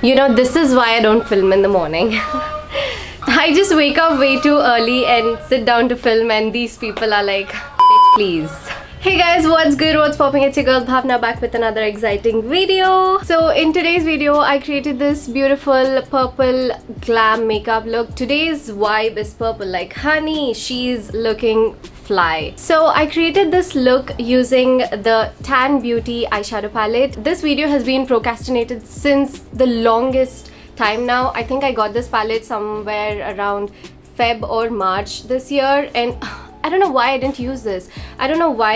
You know, this is why I don't film in the morning. I just wake up way too early and sit down to film, and these people are like, bitch, please. Hey guys, what's good? What's popping? It's your girl Bhavna back with another exciting video. So in today's video, I created this beautiful purple glam makeup look. Today's vibe is purple, like honey, she's looking fly. So I created this look using the Tann Beauty eyeshadow palette. This video has been procrastinated since the longest time now. I think I got this palette somewhere around Feb or March this year, and I don't know why I didn't use this. I don't know why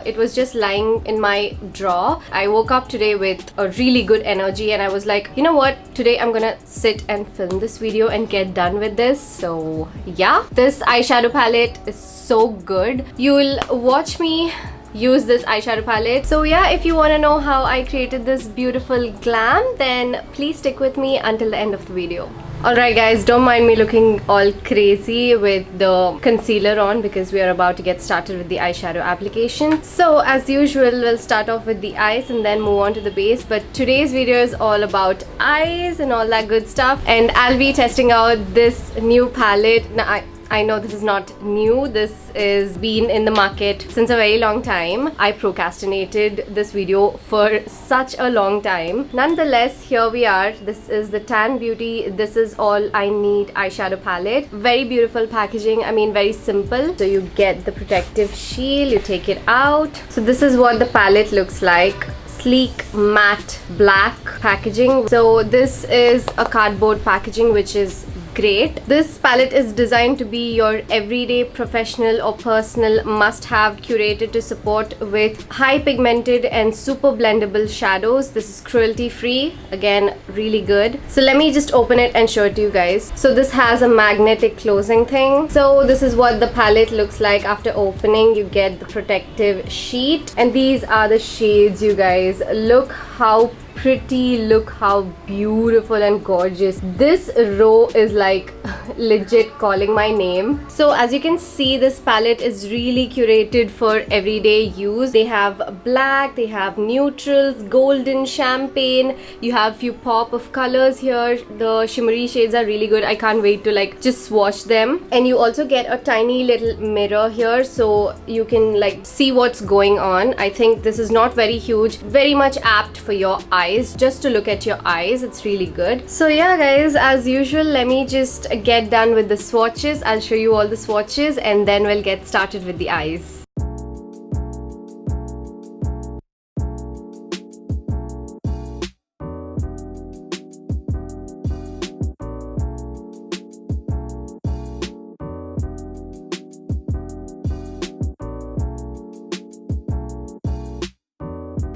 it was just lying in my drawer. I woke up today with a really good energy and I was like, you know what? Today I'm gonna sit and film this video and get done with this. So yeah, this eyeshadow palette is so good. You'll watch me use this eyeshadow palette. So yeah, if you want to know how I created this beautiful glam, then please stick with me until the end of the video. Alright guys, don't mind me looking all crazy with the concealer on because we are about to get started with the eyeshadow application. So as usual, we'll start off with the eyes and then move on to the base. But today's video is all about eyes and all that good stuff. And I'll be testing out this new palette. Now, I know this is not new. This is been in the market since a very long time. I procrastinated this video for such a long time. Nonetheless, here we are. This is the Tann Beauty This Is All I Need eyeshadow palette. Very beautiful packaging. I mean, very simple. So you get the protective shield, you take it out. So this is what the palette looks like. Sleek matte black packaging. So this is a cardboard packaging, which is great. This palette is designed to be your everyday professional or personal must-have, curated to support with high pigmented and super blendable shadows. This is cruelty free. Again, really good. So let me just open it and show it to you guys. So this has a magnetic closing thing. So this is what the palette looks like after opening. You get the protective sheet, and these are the shades, you guys. Look how pretty, look how beautiful and gorgeous. This row is like legit calling my name. So as you can see, this palette is really curated for everyday use. They have black, they have neutrals, golden, champagne. You have few pop of colors here. The shimmery shades are really good. I can't wait to like just swatch them. And you also get a tiny little mirror here, so you can like see what's going on. I think this is not very huge, very much apt for your eyes, just to look at your eyes. It's really good. So yeah guys, as usual, let me just get done with the swatches. I'll show you all the swatches and then we'll get started with the eyes.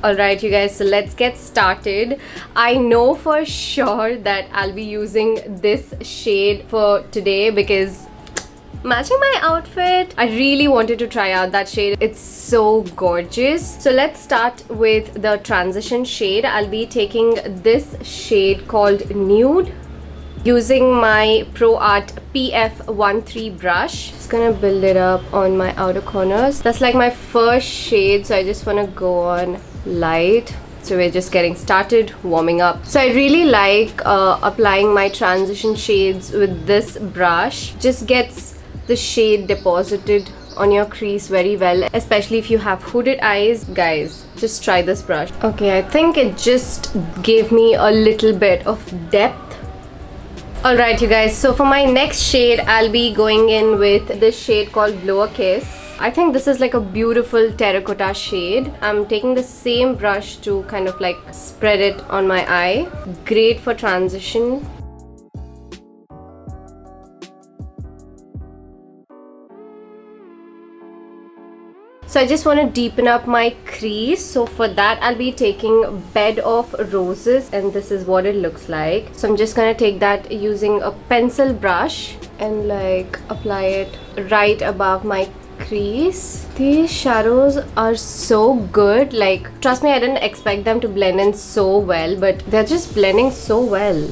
Alright you guys, so let's get started. I know for sure that I'll be using this shade for today because matching my outfit. I really wanted to try out that shade. It's so gorgeous. So let's start with the transition shade. I'll be taking this shade called Nude using my Pro Art PF13 brush. Just gonna build it up on my outer corners. That's like my first shade, so I just want to go on light. So we're just getting started, warming up. So I really like applying my transition shades with this brush. Just gets the shade deposited on your crease very well, especially if you have hooded eyes. Guys, just try this brush. Okay, I think it just gave me a little bit of depth. Alright you guys, so for my next shade, I'll be going in with this shade called Blow a Kiss. I think this is like a beautiful terracotta shade. I'm taking the same brush to kind of like spread it on my eye. Great for transition. So I just want to deepen up my crease. So for that, I'll be taking Bed of Roses, and this is what it looks like. So I'm just gonna take that using a pencil brush and like apply it right above my crease. These shadows are so good. Like, trust me, I didn't expect them to blend in so well, but they're just blending so well.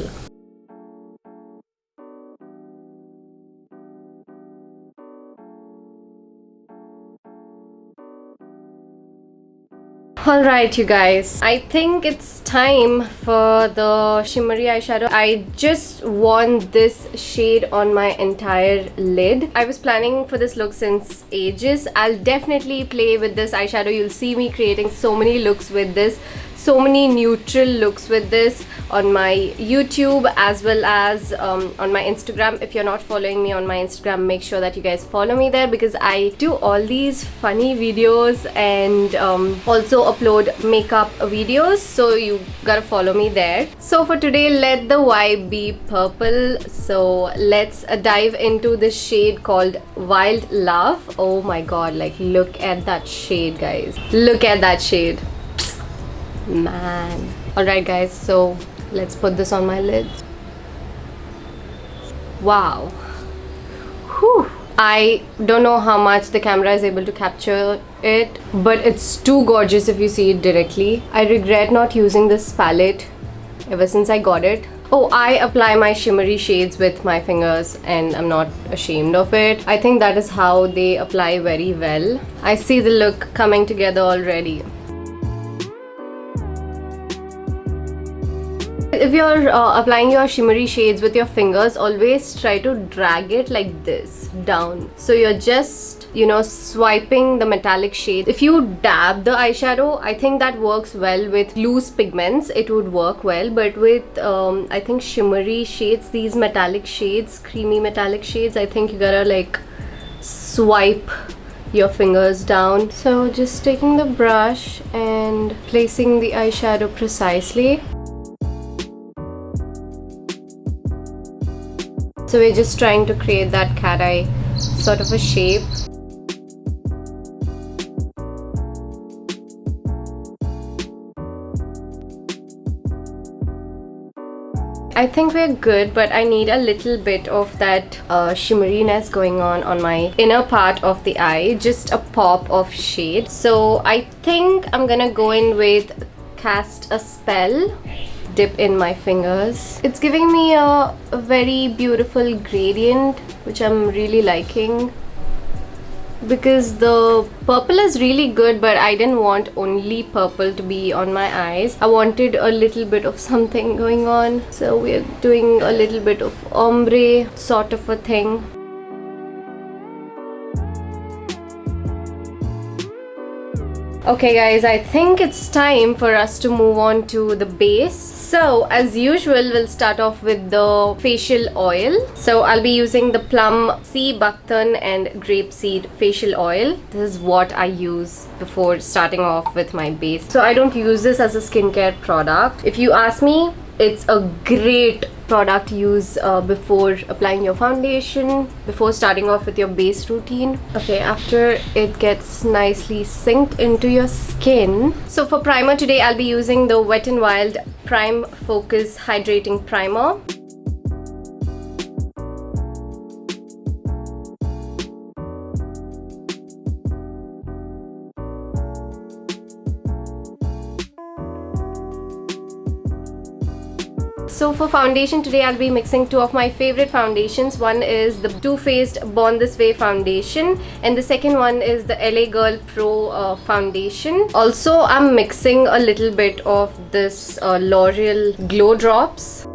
Alright, you guys, I think it's time for the shimmery eyeshadow. I just want this shade on my entire lid. I was planning for this look since ages. I'll definitely play with this eyeshadow. You'll see me creating so many looks with this, so many neutral looks with this on my YouTube as well as on my Instagram. If you're not following me on my Instagram, make sure that you guys follow me there, because I do all these funny videos and also upload makeup videos, so you gotta follow me there. So for today, let the vibe be purple. So let's dive into this shade called Wild Love. Oh my god, like look at that shade, guys. Look at that shade, man. Alright guys, so let's put this on my lids. Wow. Whew. I don't know how much the camera is able to capture it, but it's too gorgeous if you see it directly. I regret not using this palette ever since I got it. Oh, I apply my shimmery shades with my fingers and I'm not ashamed of it. I think that is how they apply very well. I see the look coming together already. If you're applying your shimmery shades with your fingers, always try to drag it like this down. So you're just, you know, swiping the metallic shade. If you dab the eyeshadow, I think that works well with loose pigments. It would work well, but with I think shimmery shades, these metallic shades, creamy metallic shades, I think you gotta like swipe your fingers down. So just taking the brush and placing the eyeshadow precisely. So we're just trying to create that cat eye sort of a shape. I think we're good, but I need a little bit of that shimmeriness going on my inner part of the eye, just a pop of shade. So I think I'm gonna go in with Cast a Spell. Dip in my fingers. It's giving me a very beautiful gradient, which I'm really liking, because the purple is really good, but I didn't want only purple to be on my eyes. I wanted a little bit of something going on, so we're doing a little bit of ombre sort of a thing. Okay guys, I think it's time for us to move on to the base. So as usual, we'll start off with the facial oil. So I'll be using the Plum Sea Buckthorn and Grapeseed facial oil. This is what I use before starting off with my base. So I don't use this as a skincare product. If you ask me, it's a great product to use before applying your foundation, before starting off with your base routine. Okay, after it gets nicely synced into your skin. So for primer today, I'll be using the Wet n Wild Prime Focus Hydrating Primer. So for foundation today, I'll be mixing two of my favorite foundations. One is the Too Faced Born This Way foundation, and the second one is the LA Girl Pro foundation. Also, I'm mixing a little bit of this L'Oreal Glow Drops.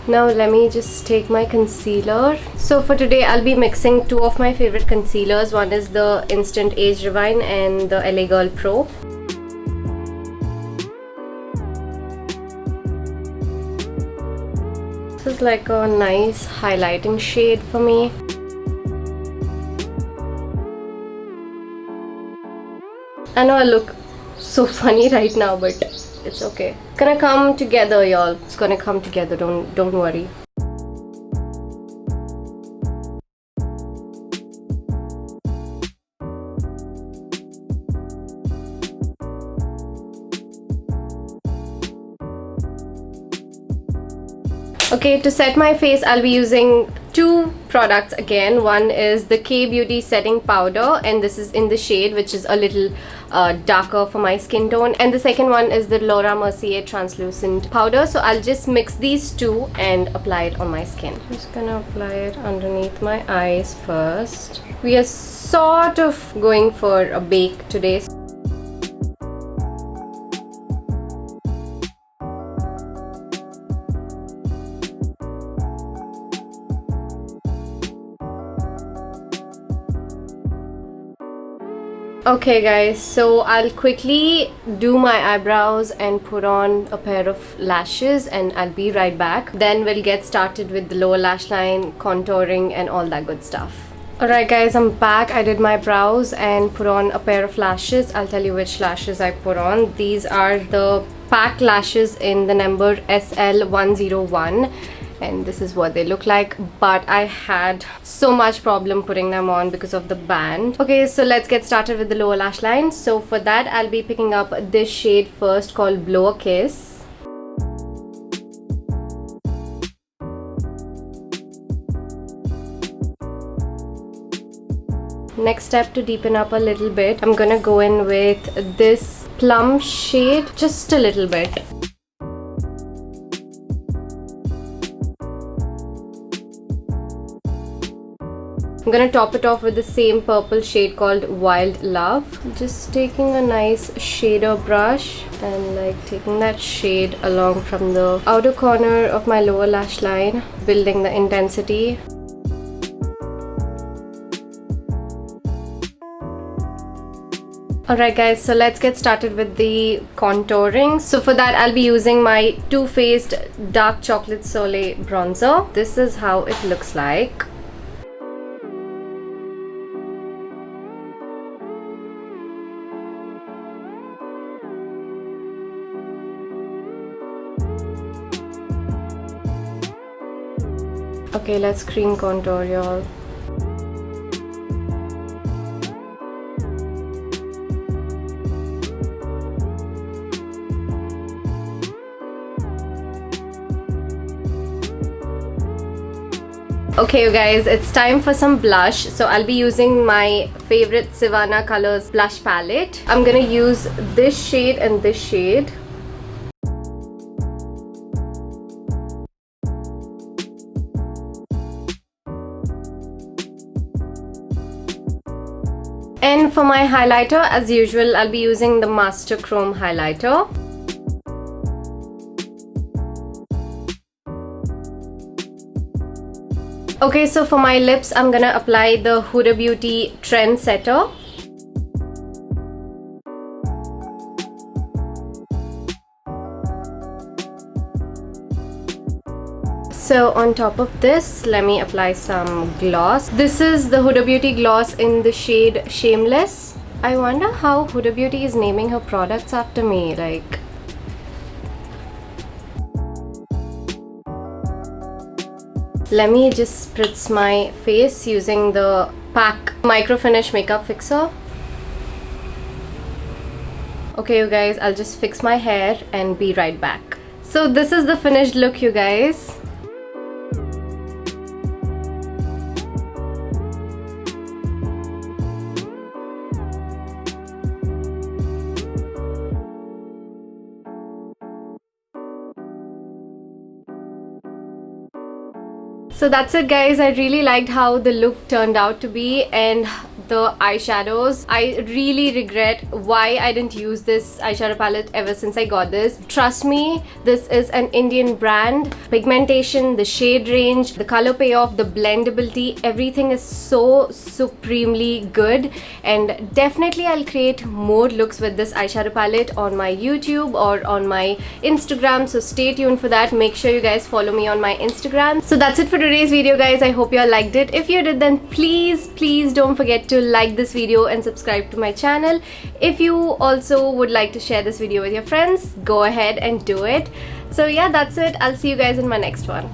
Now let me just take my concealer. So for today, I'll be mixing two of my favorite concealers. One is the Instant Age Divine and the LA Girl Pro. This is like a nice highlighting shade for me. I know I look so funny right now, but it's okay. It's gonna come together, y'all. It's gonna come together. Don't worry. Okay, to set my face, I'll be using two products again. One is the K Beauty setting powder, and this is in the shade which is a little darker for my skin tone, and the second one is the Laura Mercier translucent powder. So I'll just mix these two and apply it on my skin. Just gonna apply it underneath my eyes first. We are sort of going for a bake today. Okay guys, so I'll quickly do my eyebrows and put on a pair of lashes, and I'll be right back. Then we'll get started with the lower lash line, contouring and all that good stuff. Alright guys, I'm back. I did my brows and put on a pair of lashes. I'll tell you which lashes I put on. These are the pack lashes in the number SL101. And this is what they look like, but I had so much problem putting them on because of the band. Okay, so let's get started with the lower lash line. So for that, I'll be picking up this shade first called Blow a Kiss. Next step, to deepen up a little bit, I'm gonna go in with this plum shade, just a little bit. I'm gonna top it off with the same purple shade called Wild Love. Just taking a nice shader brush and like taking that shade along from the outer corner of my lower lash line, building the intensity. Alright guys, so let's get started with the contouring. So for that, I'll be using my Too Faced Dark Chocolate Soleil bronzer. This is how it looks like. Okay, let's cream contour, y'all. Okay you guys, it's time for some blush. So I'll be using my favorite Savannah Colors blush palette. I'm gonna use this shade and this shade. And for my highlighter, as usual, I'll be using the Master Chrome highlighter. Okay, so for my lips, I'm gonna apply the Huda Beauty Trendsetter. So on top of this, let me apply some gloss. This is the Huda Beauty gloss in the shade Shameless. I wonder how Huda Beauty is naming her products after me, like. Let me just spritz my face using the PAC Micro Finish Makeup Fixer. Okay you guys, I'll just fix my hair and be right back. So this is the finished look, you guys. So that's it guys, I really liked how the look turned out to be, and the eyeshadows. I really regret why I didn't use this eyeshadow palette ever since I got this. Trust me, this is an Indian brand. Pigmentation, the shade range, the color payoff, the blendability, everything is so supremely good, and definitely I'll create more looks with this eyeshadow palette on my YouTube or on my Instagram, so stay tuned for that. Make sure you guys follow me on my Instagram. So that's it for today's video guys. I hope you all liked it. If you did, then please don't forget to like this video and subscribe to my channel. If you also would like to share this video with your friends, go ahead and do it. So yeah, that's it. I'll see you guys in my next one.